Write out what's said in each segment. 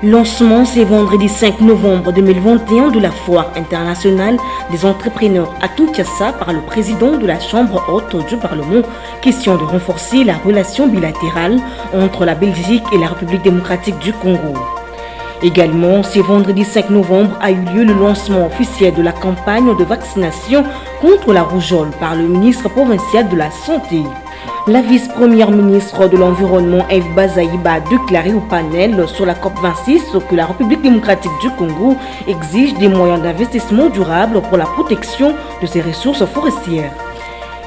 Lancement ce vendredi 5 novembre 2021 de la Foire internationale des entrepreneurs à Kinshasa par le président de la Chambre haute du Parlement. Question de renforcer la relation bilatérale entre la Belgique et la République démocratique du Congo. Également, ce vendredi 5 novembre a eu lieu le lancement officiel de la campagne de vaccination contre la rougeole par le ministre provincial de la Santé. La vice-première ministre de l'Environnement, Eve Bazaïba, a déclaré au panel sur la COP26 que la République démocratique du Congo exige des moyens d'investissement durable pour la protection de ses ressources forestières.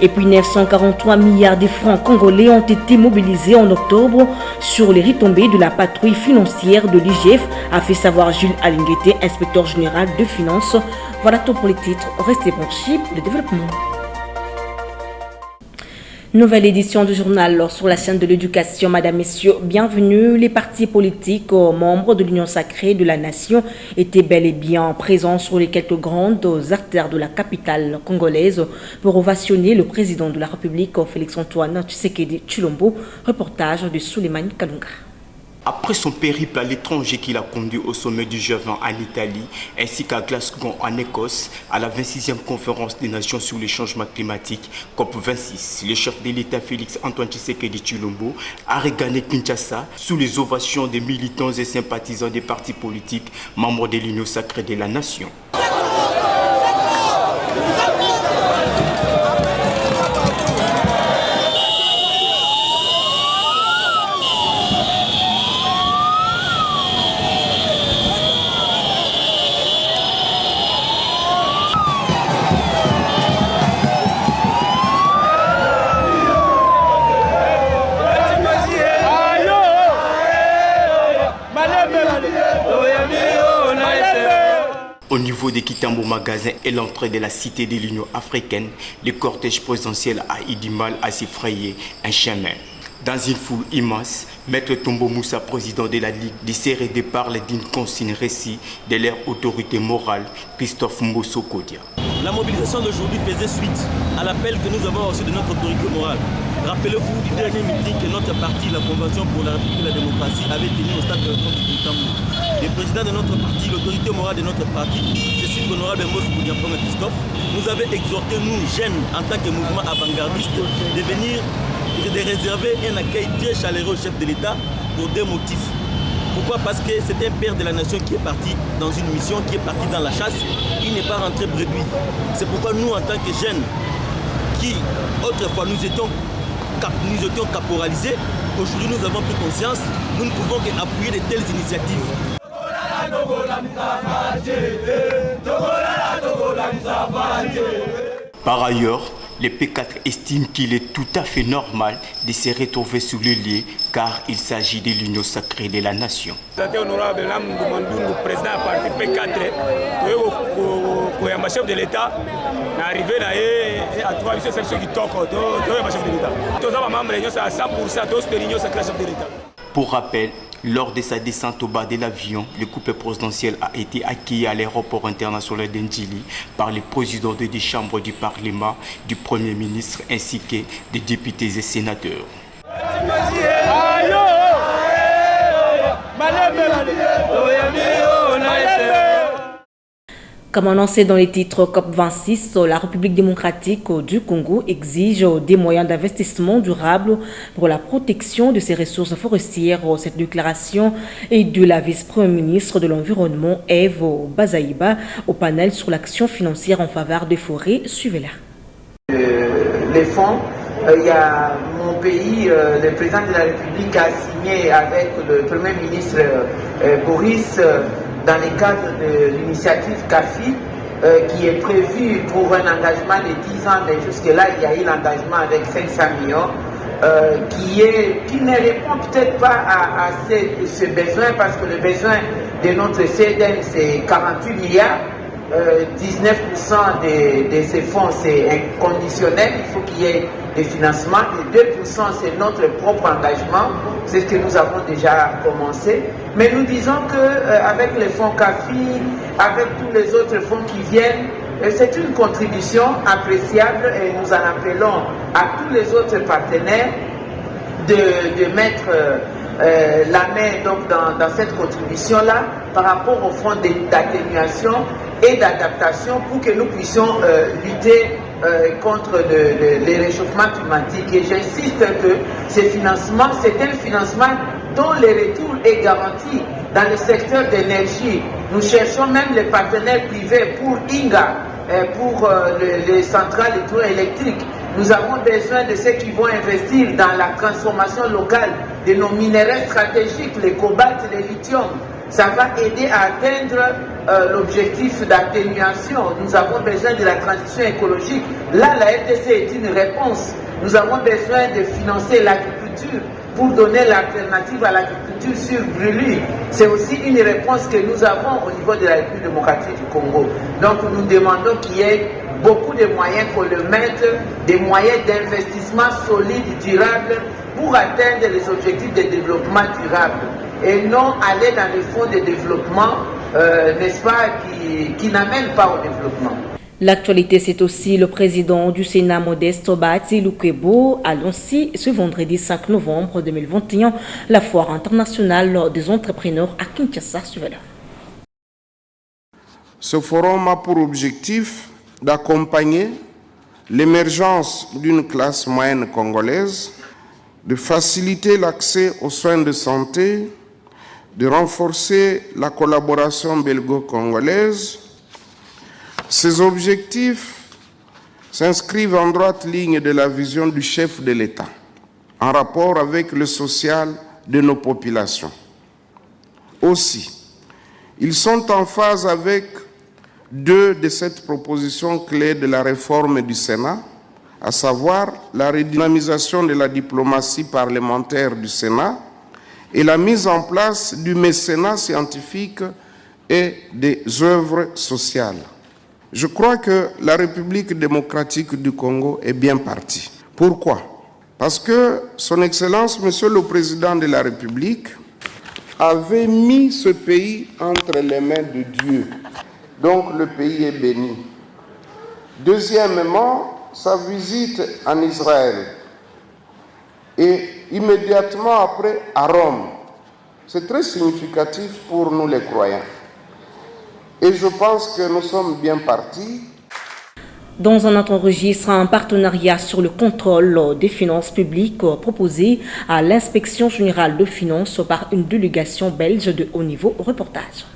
Et puis 943 milliards de francs congolais ont été mobilisés en octobre sur les retombées de la patrouille financière de l'IGF, a fait savoir Jules Alinguete, inspecteur général de finances. Voilà tout pour les titres. Restez branchés pour le développement. Nouvelle édition du journal sur la chaîne de l'éducation. Madame, Messieurs, bienvenue. Les partis politiques membres de l'Union sacrée de la nation étaient bel et bien présents sur les quelques grandes artères de la capitale congolaise pour ovationner le président de la République, Félix-Antoine Tshisekedi Tshilombo. Reportage de Souleymane Kalunga. Après son périple à l'étranger qu'il a conduit au sommet du G20 en Italie, ainsi qu'à Glasgow en Écosse, à la 26e conférence des Nations sur les changements climatiques, COP26, le chef de l'État Félix-Antoine Tshisekedi Tshilombo a regagné Kinshasa sous les ovations des militants et sympathisants des partis politiques membres de l'Union sacrée de la nation. Au niveau des Kitambo Magasin et l'entrée de la cité de l'Union africaine, le cortège présidentiel a eu du mal à s'y frayer un chemin. Dans une foule immense, Maître Tombo Moussa, président de la Ligue des CRD, parle d'une consigne récit de leur autorité morale, Christophe Mbosso Kodia. La mobilisation d'aujourd'hui faisait suite à l'appel que nous avons reçu de notre autorité morale. Rappelez-vous du dernier meeting que notre parti, la Convention pour la République et la démocratie, avait tenu au stade de Kitambo. Le président de notre parti, l'autorité morale de notre parti, Cécile Honorable Mbosso Kodia Christophe, nous avait exhorté, nous, jeunes, en tant que mouvement avant-gardiste, de venir et de réserver un accueil très chaleureux au chef de l'État pour deux motifs. Pourquoi? Parce que c'est un père de la nation qui est parti dans une mission, qui est parti dans la chasse, il n'est pas rentré bredouille. C'est pourquoi nous, en tant que jeunes, qui autrefois nous étions caporalisés, aujourd'hui nous avons pris conscience, nous ne pouvons qu'appuyer de telles initiatives. Par ailleurs, le P4 estime qu'il est tout à fait normal de se retrouver sous le lit car il s'agit de l'union sacrée de la nation. Honorable président parti P4, chef de l'État, arrivé à 3 qui chef de l'État. À 100% de l'union sacrée chef de l'État. Pour rappel, lors de sa descente au bas de l'avion, le couple présidentiel a été accueilli à l'aéroport international d'Ndjili par les présidents des chambres du Parlement, du Premier ministre ainsi que des députés et sénateurs. Comme annoncé dans les titres COP26, la République démocratique du Congo exige des moyens d'investissement durables pour la protection de ses ressources forestières. Cette déclaration est de la vice-première ministre de l'Environnement, Eve Bazaïba, au panel sur l'action financière en faveur des forêts. Suivez-la. Les fonds, il y a mon pays, le président de la République a signé avec le Premier ministre Boris dans le cadre de l'initiative CAFI qui est prévue pour un engagement de 10 ans, mais jusque-là, il y a eu l'engagement avec 500 millions qui ne répond peut-être pas à ce besoin parce que le besoin de notre CEDEM, c'est 48 milliards. 19% de ces fonds, c'est inconditionnel, il faut qu'il y ait des financements, et 2% c'est notre propre engagement, c'est ce que nous avons déjà commencé. Mais nous disons qu'avec les fonds CAFI, avec tous les autres fonds qui viennent, c'est une contribution appréciable et nous en appelons à tous les autres partenaires de mettre la main donc, dans cette contribution-là par rapport au fonds d'atténuation et d'adaptation pour que nous puissions lutter contre les réchauffements climatiques. Et j'insiste que ces financements, c'est un financement dont le retour est garanti dans le secteur d'énergie. Nous cherchons même les partenaires privés pour INGA, pour les centrales hydroélectriques. Nous avons besoin de ceux qui vont investir dans la transformation locale de nos minéraux stratégiques, les cobalt, les lithium. Ça va aider à atteindre l'objectif d'atténuation. Nous avons besoin de la transition écologique. Là, la RDC est une réponse. Nous avons besoin de financer l'agriculture pour donner l'alternative à l'agriculture sur brûlure. C'est aussi une réponse que nous avons au niveau de la République démocratique du Congo. Donc nous demandons qu'il y ait beaucoup de moyens pour le mettre, des moyens d'investissement solides, durables, pour atteindre les objectifs de développement durable. Et non aller dans les fonds de développement, n'est-ce pas, qui n'amènent pas au développement. L'actualité, c'est aussi le président du Sénat, Modeste Obati Lukwebo, a lancé ce vendredi 5 novembre 2021 la foire internationale des entrepreneurs à Kinshasa. Ce forum a pour objectif d'accompagner l'émergence d'une classe moyenne congolaise, de faciliter l'accès aux soins de santé, de renforcer la collaboration belgo-congolaise. Ces objectifs s'inscrivent en droite ligne de la vision du chef de l'État, en rapport avec le social de nos populations. Aussi, ils sont en phase avec deux de ces propositions clés de la réforme du Sénat, à savoir la redynamisation de la diplomatie parlementaire du Sénat et la mise en place du mécénat scientifique et des œuvres sociales. Je crois que la République démocratique du Congo est bien partie. Pourquoi? Parce que Son Excellence, Monsieur le Président de la République, avait mis ce pays entre les mains de Dieu. Donc le pays est béni. Deuxièmement, sa visite en Israël et immédiatement après à Rome. C'est très significatif pour nous les croyants. Et je pense que nous sommes bien partis. Dans un autre registre, un partenariat sur le contrôle des finances publiques proposé à l'inspection générale de finances par une délégation belge de haut niveau. Reportage.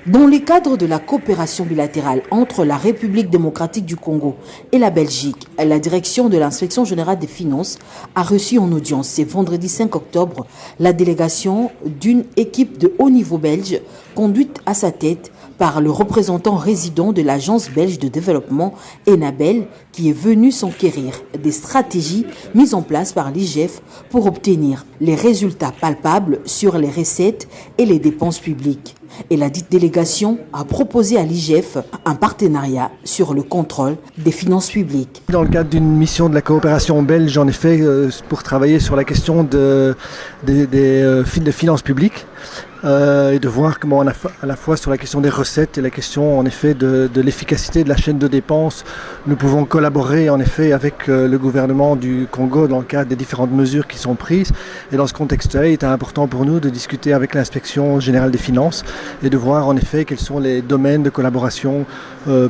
Dans le cadre de la coopération bilatérale entre la République démocratique du Congo et la Belgique, la direction de l'inspection générale des finances a reçu en audience ce vendredi 5 octobre la délégation d'une équipe de haut niveau belge conduite à sa tête par le représentant résident de l'Agence belge de développement Enabel qui est venu s'enquérir des stratégies mises en place par l'IGF pour obtenir les résultats palpables sur les recettes et les dépenses publiques. Et la dite délégation a proposé à l'IGF un partenariat sur le contrôle des finances publiques. Dans le cadre d'une mission de la coopération belge, en effet, pour travailler sur la question des finances publiques, et de voir comment à la fois sur la question des recettes et la question en effet de l'efficacité de la chaîne de dépenses, nous pouvons collaborer en effet avec le gouvernement du Congo dans le cadre des différentes mesures qui sont prises. Et dans ce contexte-là, il était important pour nous de discuter avec l'inspection générale des finances et de voir en effet quels sont les domaines de collaboration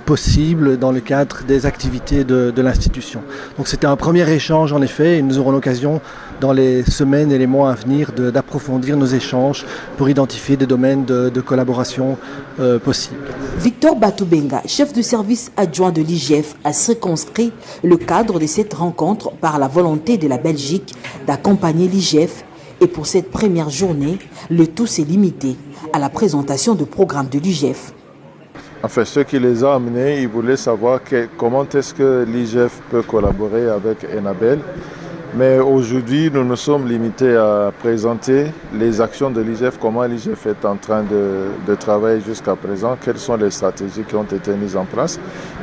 possibles dans le cadre des activités de l'institution. Donc c'était un premier échange en effet et nous aurons l'occasion dans les semaines et les mois à venir d'approfondir nos échanges pour identifier des domaines de collaboration possibles. Victor Batoubenga, chef de service adjoint de l'IGF, a circonscrit le cadre de cette rencontre par la volonté de la Belgique d'accompagner l'IGF. Et pour cette première journée, le tout s'est limité à la présentation de programmes de l'IGF. Enfin, ce qui les a amenés, ils voulaient savoir comment est-ce que l'IGF peut collaborer avec Enabel. Mais aujourd'hui, nous nous sommes limités à présenter les actions de l'IGF, comment l'IGF est en train de travailler jusqu'à présent, quelles sont les stratégies qui ont été mises en place.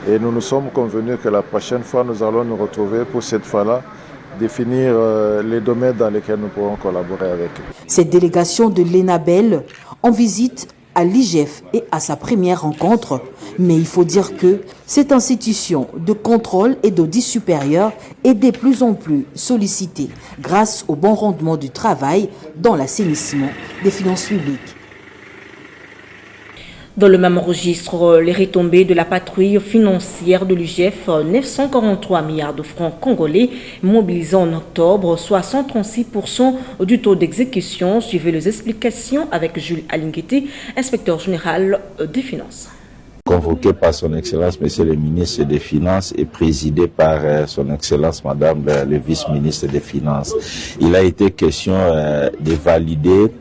Et nous nous sommes convenus que la prochaine fois, nous allons nous retrouver pour cette fois-là, définir les domaines dans lesquels nous pourrons collaborer avec eux. Cette délégation de l'Enabel en visite à l'IGF et à sa première rencontre Mais il faut dire que cette institution de contrôle et d'audit supérieur est de plus en plus sollicitée grâce au bon rendement du travail dans l'assainissement des finances publiques. Dans le même registre, les retombées de la patrouille financière de l'UGF, 943 milliards de francs congolais mobilisés en octobre, soit 136% du taux d'exécution. Suivez les explications avec Jules Alinguete, inspecteur général des finances. Convoqué par son Excellence Monsieur le ministre des Finances et présidé par son Excellence Madame le vice-ministre des Finances. Il a été question de valider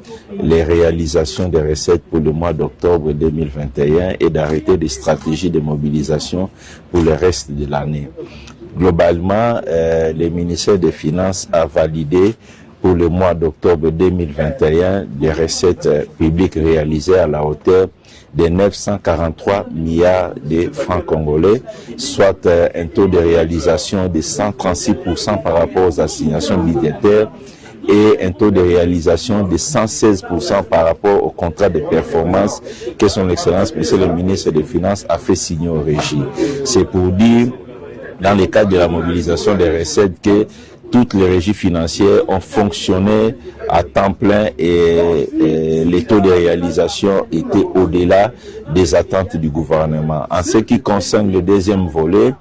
les réalisations des recettes pour le mois d'octobre 2021 et d'arrêter des stratégies de mobilisation pour le reste de l'année. Globalement, le ministère des Finances a validé pour le mois d'octobre 2021 des recettes publiques réalisées à la hauteur de 943 milliards de francs congolais, soit un taux de réalisation de 136% par rapport aux assignations budgétaires et un taux de réalisation de 116% par rapport au contrat de performance que son Excellence, Monsieur le ministre des Finances, a fait signer au régie. C'est pour dire, dans le cadre de la mobilisation des recettes, que toutes les régies financières ont fonctionné à temps plein et les taux de réalisation étaient au-delà des attentes du gouvernement. En ce qui concerne le deuxième volet,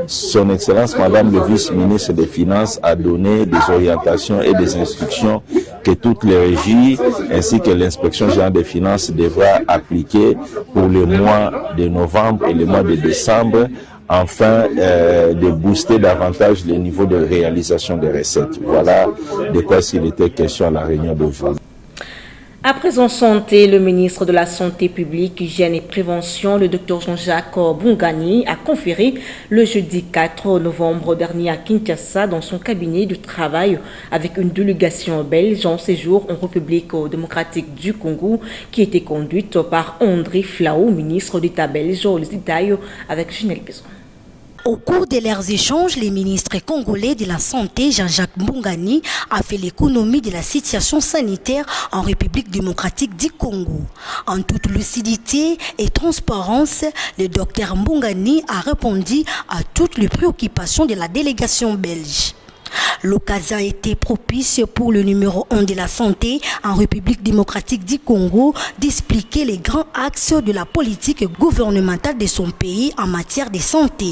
son Excellence Madame le vice-ministre des Finances a donné des orientations et des instructions que toutes les régies ainsi que l'inspection générale des finances devra appliquer pour le mois de novembre et le mois de décembre, afin de booster davantage le niveau de réalisation des recettes. Voilà de quoi s'il était question à la réunion d'aujourd'hui. À présent santé, le ministre de la Santé publique, Hygiène et Prévention, le Dr Jean-Jacques Mbungani, a conféré le jeudi 4 novembre dernier à Kinshasa dans son cabinet de travail avec une délégation belge en séjour en République démocratique du Congo qui était conduite par André Flao, ministre d'État belge. Les détails avec Ginelle Pison. Au cours de leurs échanges, les ministres congolais de la Santé, Jean-Jacques Mbungani, a fait l'économie de la situation sanitaire en République démocratique du Congo. En toute lucidité et transparence, le docteur Mbungani a répondu à toutes les préoccupations de la délégation belge. L'occasion a été propice pour le numéro 1 de la santé en République démocratique du Congo d'expliquer les grands axes de la politique gouvernementale de son pays en matière de santé.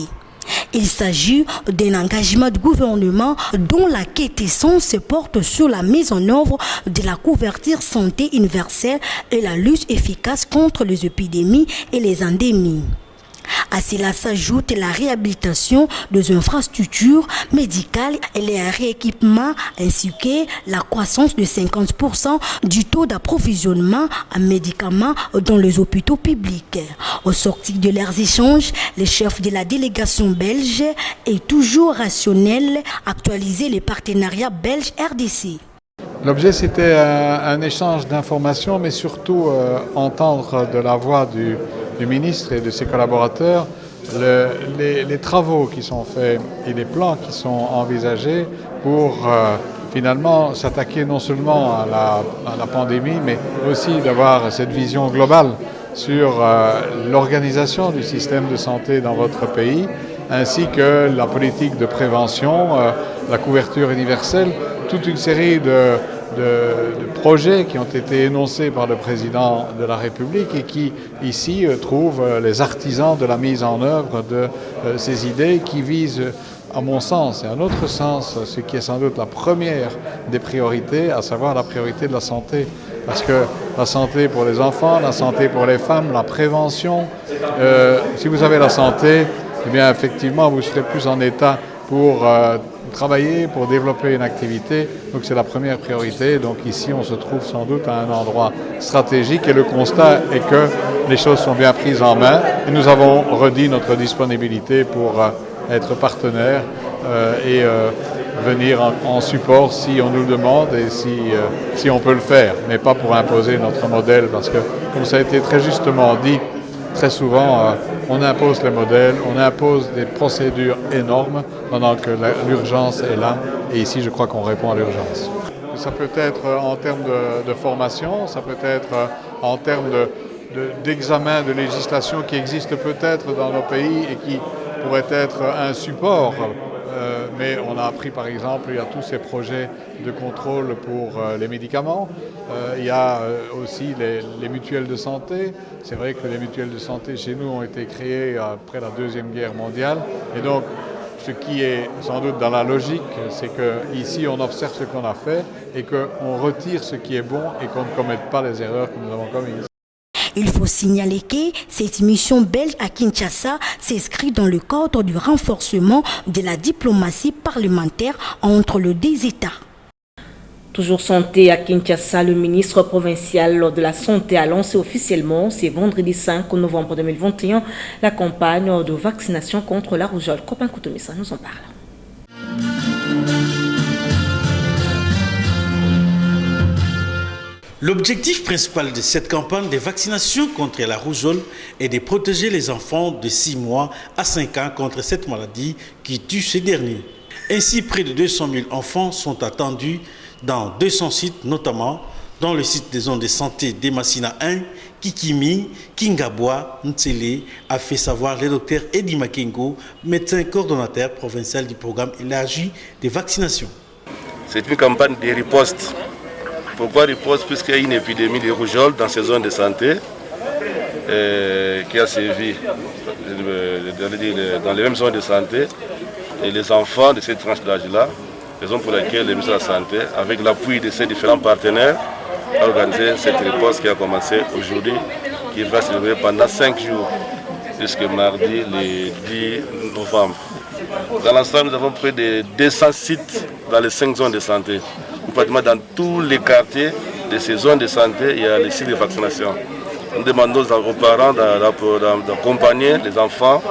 Il s'agit d'un engagement du gouvernement dont la quintessence se porte sur la mise en œuvre de la couverture santé universelle et la lutte efficace contre les épidémies et les endémies. À cela s'ajoute la réhabilitation des infrastructures médicales et les rééquipements ainsi que la croissance de 50% du taux d'approvisionnement en médicaments dans les hôpitaux publics. Au sortir de leurs échanges, le chef de la délégation belge est toujours rationnel actualiser les partenariats belges-RDC. L'objet, c'était un échange d'informations, mais surtout entendre de la voix du ministre et de ses collaborateurs les travaux qui sont faits et les plans qui sont envisagés pour finalement s'attaquer non seulement à la pandémie, mais aussi d'avoir cette vision globale sur l'organisation du système de santé dans votre pays, ainsi que la politique de prévention, la couverture universelle, toute une série de projets qui ont été énoncés par le président de la République et qui, ici, trouvent les artisans de la mise en œuvre de ces idées qui visent, à mon sens et à notre sens, ce qui est sans doute la première des priorités, à savoir la priorité de la santé. Parce que la santé pour les enfants, la santé pour les femmes, la prévention, si vous avez la santé, eh bien, effectivement, vous serez plus en état pour travailler, pour développer une activité. Donc c'est la première priorité. Donc ici, on se trouve sans doute à un endroit stratégique et le constat est que les choses sont bien prises en main et nous avons redit notre disponibilité pour être partenaire et venir en support si on nous le demande et si on peut le faire, mais pas pour imposer notre modèle parce que, comme ça a été très justement dit, très souvent, on impose les modèles, on impose des procédures énormes pendant que l'urgence est là. Et ici, je crois qu'on répond à l'urgence. Ça peut être en termes de formation, ça peut être en termes d'examen de législation qui existent peut-être dans nos pays et qui pourraient être un support. Mais on a appris par exemple, il y a tous ces projets de contrôle pour les médicaments. Il y a aussi les mutuelles de santé. C'est vrai que les mutuelles de santé chez nous ont été créées après la Deuxième Guerre mondiale. Et donc, ce qui est sans doute dans la logique, c'est qu'ici on observe ce qu'on a fait et qu'on retire ce qui est bon et qu'on ne commette pas les erreurs que nous avons commises. Il faut signaler que cette mission belge à Kinshasa s'inscrit dans le cadre du renforcement de la diplomatie parlementaire entre les deux États. Toujours santé à Kinshasa, le ministre provincial de la Santé a lancé officiellement, ce vendredi 5 novembre 2021, la campagne de vaccination contre la rougeole. Copain Koutoumissa nous en parle. L'objectif principal de cette campagne de vaccination contre la rougeole est de protéger les enfants de 6 mois à 5 ans contre cette maladie qui tue ces derniers. Ainsi, près de 200 000 enfants sont attendus dans 200 sites, notamment dans le site des zones de santé de Massina 1, Kikimi, Kingabwa, Ntsele, a fait savoir le docteur Eddie Makengo, médecin coordonnateur provincial du programme élargi de vaccination. C'est une campagne de riposte. Pourquoi riposte? Puisqu'il y a une épidémie de rougeole dans ces zones de santé qui a sévi dans les mêmes zones de santé. Et les enfants de cette tranche d'âge-là, raison pour laquelle le ministère de la Santé, avec l'appui de ses différents partenaires, a organisé cette riposte qui a commencé aujourd'hui, qui va se dérouler pendant 5 jours, jusqu'à mardi, le 10 novembre. Dans l'ensemble, nous avons près de 200 sites dans les 5 zones de santé. Pratiquement dans tous les quartiers de ces zones de santé, il y a les sites de vaccination. Nous demandons aux parents d'accompagner les enfants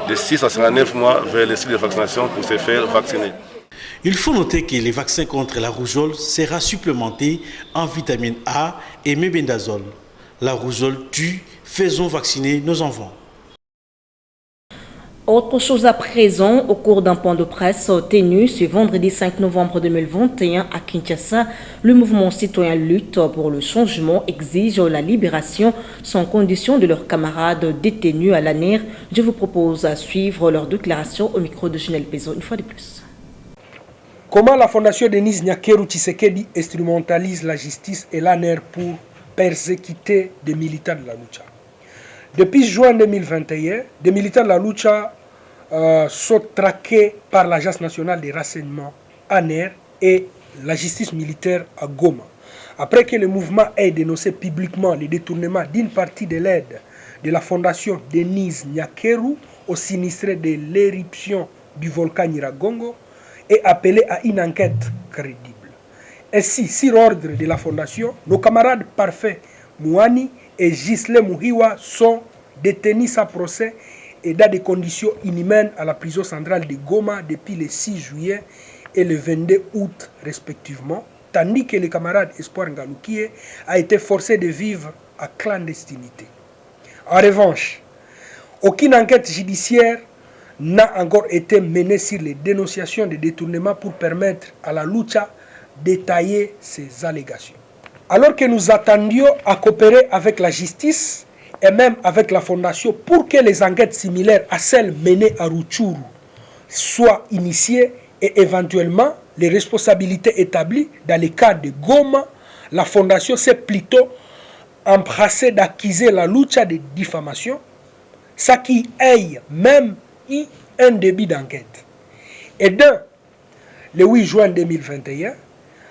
de 6 à 59 mois vers les sites de vaccination pour se faire vacciner. Il faut noter que les vaccins contre la rougeole sera supplémenté en vitamine A et mébendazole. La rougeole tue, faisons vacciner nos enfants. Autre chose à présent, au cours d'un point de presse tenu ce vendredi 5 novembre 2021 à Kinshasa, le mouvement citoyen Lutte pour le changement exige la libération sans condition de leurs camarades détenus à l'ANER. Je vous propose à suivre leur déclaration au micro de Ginel Pezo, une fois de plus. Comment la fondation Denis Nyakeru Tshisekedi instrumentalise la justice et l'ANER pour persécuter des militants de la lucha. Depuis juin 2021, des militants de la lucha sont traqués par l'Agence nationale des renseignements ANER et la justice militaire à Goma. Après que le mouvement ait dénoncé publiquement le détournement d'une partie de l'aide de la fondation Denis Nyakeru au sinistré de l'éruption du volcan Nyiragongo et appelé à une enquête crédible. Ainsi, sur ordre de la fondation, nos camarades Parfait Mouani et Gisle Mouhiwa sont détenus sans procès et dans des conditions inhumaines à la prison centrale de Goma depuis le 6 juillet et le 22 août respectivement, tandis que le camarade Espoir Ngaloukie a été forcé de vivre à clandestinité. En revanche, aucune enquête judiciaire n'a encore été menée sur les dénonciations de détournement pour permettre à la lucha d'étayer ces allégations. Alors que nous attendions à coopérer avec la justice et même avec la fondation pour que les enquêtes similaires à celles menées à Rutshuru soient initiées et éventuellement les responsabilités établies dans le cas de Goma, la fondation s'est plutôt empressée d'accuser la lucha de diffamation, ça qui ait même eu un début d'enquête. Et le 8 juin 2021,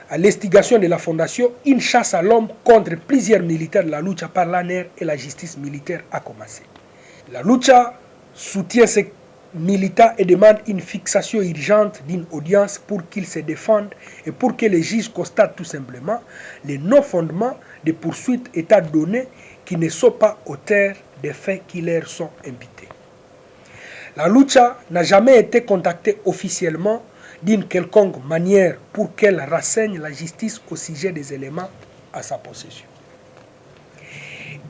à l'instigation de la fondation, une chasse à l'homme contre plusieurs militaires de la lucha par l'ANER et la justice militaire a commencé. La lucha soutient ces militants et demande une fixation urgente d'une audience pour qu'ils se défendent et pour que les juges constatent tout simplement les non-fondements des poursuites état donné qui ne sont pas auteurs des faits qui leur sont imputés. La lucha n'a jamais été contactée officiellement d'une quelconque manière pour qu'elle renseigne la justice au sujet des éléments à sa possession.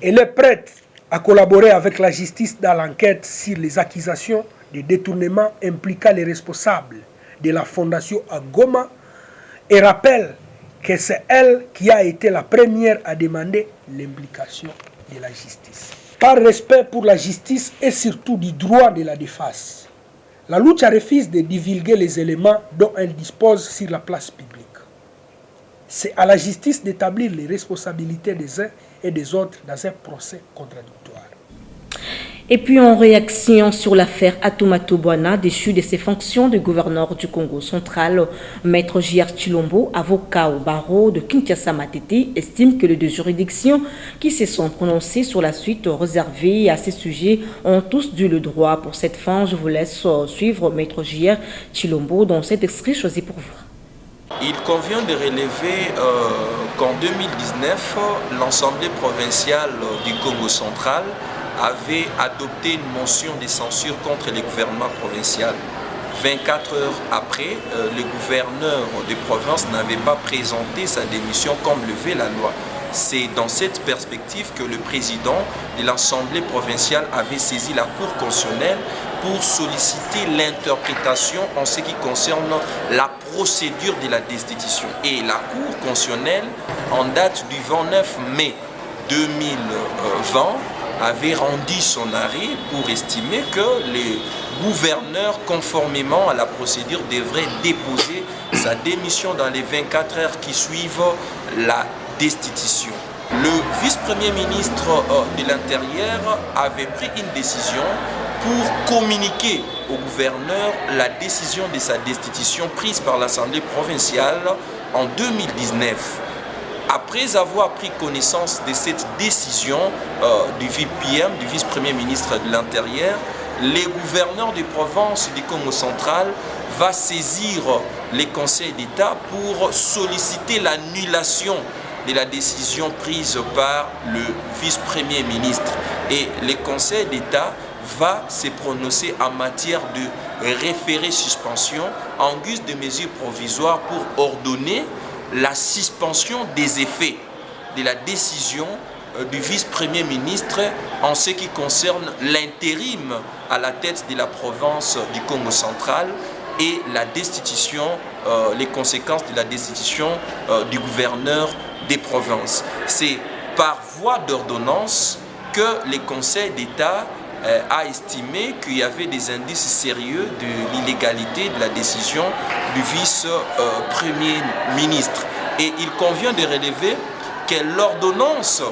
Elle est prête à collaborer avec la justice dans l'enquête sur les accusations de détournement impliquant les responsables de la fondation à Goma et rappelle que c'est elle qui a été la première à demander l'implication de la justice. Par respect pour la justice et surtout du droit de la défense, la Lucha refuse de divulguer les éléments dont elle dispose sur la place publique. C'est à la justice d'établir les responsabilités des uns et des autres dans un procès contradictoire. Et puis en réaction sur l'affaire Atomato Bwana, déchu de ses fonctions de gouverneur du Congo central, Maître J.R. Chilombo, avocat au barreau de Kinshasa Matete, estime que les deux juridictions qui se sont prononcées sur la suite réservée à ces sujets ont tous dû le droit. Pour cette fin, je vous laisse suivre Maître J.R. Chilombo dans cet extrait choisi pour vous. Il convient de relever qu'en 2019, l'Assemblée provinciale du Congo central avait adopté une motion de censure contre le gouvernement provincial. 24 heures après, le gouverneur de province n'avait pas présenté sa démission comme le veut la loi. C'est dans cette perspective que le président de l'Assemblée provinciale avait saisi la Cour constitutionnelle pour solliciter l'interprétation en ce qui concerne la procédure de la destitution. Et la Cour constitutionnelle, en date du 29 mai 2020, avait rendu son arrêt pour estimer que les gouverneurs, conformément à la procédure, devraient déposer sa démission dans les 24 heures qui suivent la destitution. Le vice-premier ministre de l'Intérieur avait pris une décision pour communiquer au gouverneur la décision de sa destitution prise par l'Assemblée provinciale en 2019. Après avoir pris connaissance de cette décision du VPM, du vice-premier ministre de l'Intérieur, les gouverneurs des provinces du Congo central va saisir les conseils d'État pour solliciter l'annulation de la décision prise par le vice-premier ministre. Et le conseil d'État va se prononcer en matière de référé suspension en guise de mesure provisoire pour ordonner la suspension des effets de la décision du vice-premier ministre en ce qui concerne l'intérim à la tête de la province du Congo central et la destitution, les conséquences de la destitution du gouverneur des provinces. C'est par voie d'ordonnance que le Conseil d'État a estimé qu'il y avait des indices sérieux de l'illégalité de la décision du vice-premier ministre. Et il convient de relever que l'ordonnance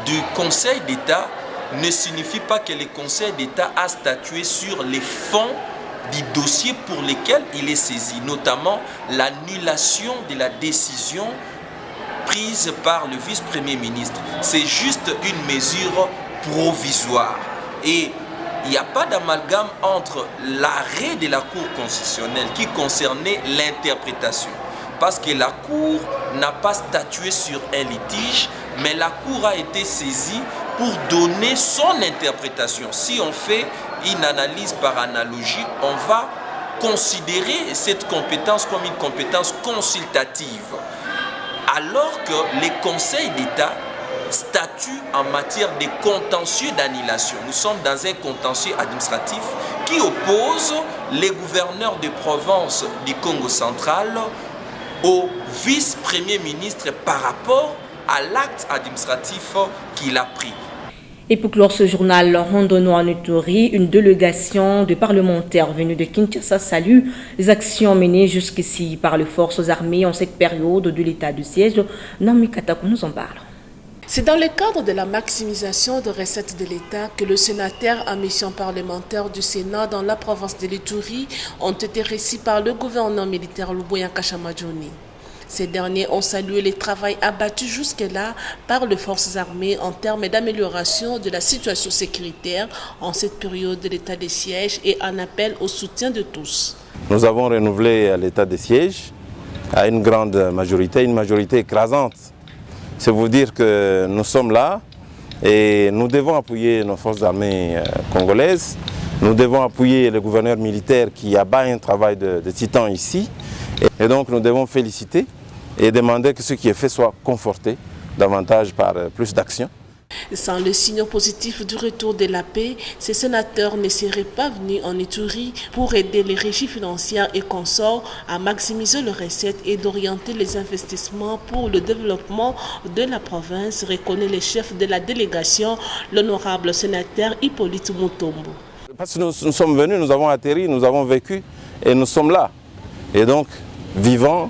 du Conseil d'État ne signifie pas que le Conseil d'État a statué sur les fonds du dossier pour lesquels il est saisi, notamment l'annulation de la décision prise par le vice-premier ministre. C'est juste une mesure provisoire. Et il n'y a pas d'amalgame entre l'arrêt de la Cour constitutionnelle qui concernait l'interprétation. Parce que la Cour n'a pas statué sur un litige, mais la Cour a été saisie pour donner son interprétation. Si on fait une analyse par analogie, on va considérer cette compétence comme une compétence consultative. Alors que les conseils d'État statuent en matière de contentieux d'annulation. Nous sommes dans un contentieux administratif qui oppose les gouverneurs de province du Congo central au vice-premier ministre par rapport à l'acte administratif qu'il a pris. Et pour clore ce journal, randonnons en Ituri, une délégation de parlementaires venus de Kinshasa salue les actions menées jusqu'ici par les forces armées en cette période de l'état de siège. Naomi Katako nous en parle. C'est dans le cadre de la maximisation des recettes de l'État que le sénateur en mission parlementaire du Sénat dans la province de l'Ituri ont été reçus par le gouverneur militaire Luboya Kashamadjoni. Ces derniers ont salué les travaux abattus jusque-là par les forces armées en termes d'amélioration de la situation sécuritaire en cette période de l'état de siège et en appel au soutien de tous. Nous avons renouvelé l'état de siège à une grande majorité, une majorité écrasante. C'est vous dire que nous sommes là et nous devons appuyer nos forces armées congolaises. Nous devons appuyer le gouverneur militaire qui abat un travail de titan ici. Et donc nous devons féliciter et demander que ce qui est fait soit conforté davantage par plus d'action. Sans le signe positif du retour de la paix, ces sénateurs ne seraient pas venus en Ituri pour aider les régies financières et consorts à maximiser leurs recettes et d'orienter les investissements pour le développement de la province, reconnaît le chef de la délégation, l'honorable sénateur Hippolyte Mutombo. Parce que nous sommes venus, nous avons atterri, nous avons vécu et nous sommes là. Et donc, vivants,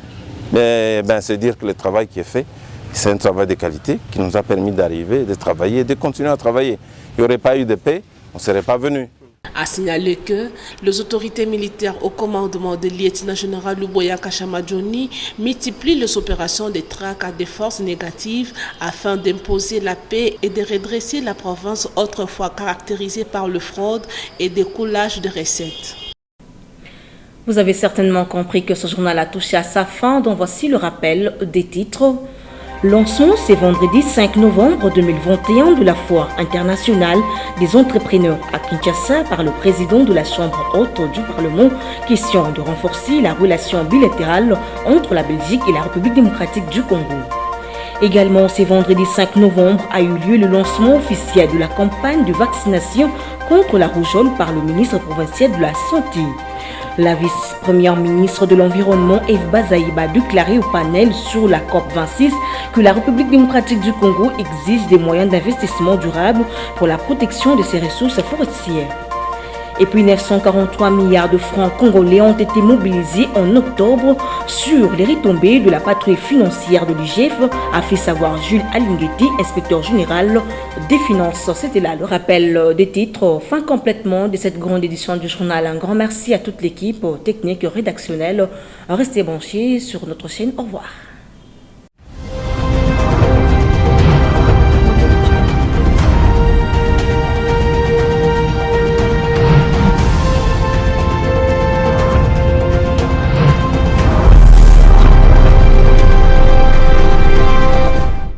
c'est dire que le travail qui est fait, c'est un travail de qualité qui nous a permis d'arriver, de travailler et de continuer à travailler. Il n'y aurait pas eu de paix, on ne serait pas venu. A signalé que les autorités militaires au commandement de lieutenant-général Luboya Kashamadjoni multiplient les opérations de traque à des forces négatives afin d'imposer la paix et de redresser la province autrefois caractérisée par le fraude et découlage de recettes. Vous avez certainement compris que ce journal a touché à sa fin, donc voici le rappel des titres. Lançons ce vendredi 5 novembre 2021 de la Foire internationale des entrepreneurs à Kinshasa par le président de la Chambre haute du Parlement, question de renforcer la relation bilatérale entre la Belgique et la République démocratique du Congo. Également, ce vendredi 5 novembre a eu lieu le lancement officiel de la campagne de vaccination contre la rougeole par le ministre provincial de la Santé. La vice-première ministre de l'Environnement, Eve Bazaïba, a déclaré au panel sur la COP26 que la République démocratique du Congo exige des moyens d'investissement durable pour la protection de ses ressources forestières. Et puis 943 milliards de francs congolais ont été mobilisés en octobre sur les retombées de la patrouille financière de l'IGF, a fait savoir Jules Alingueti, inspecteur général des finances. C'était là le rappel des titres. Fin complètement de cette grande édition du journal. Un grand merci à toute l'équipe technique et rédactionnelle. Restez branchés sur notre chaîne. Au revoir.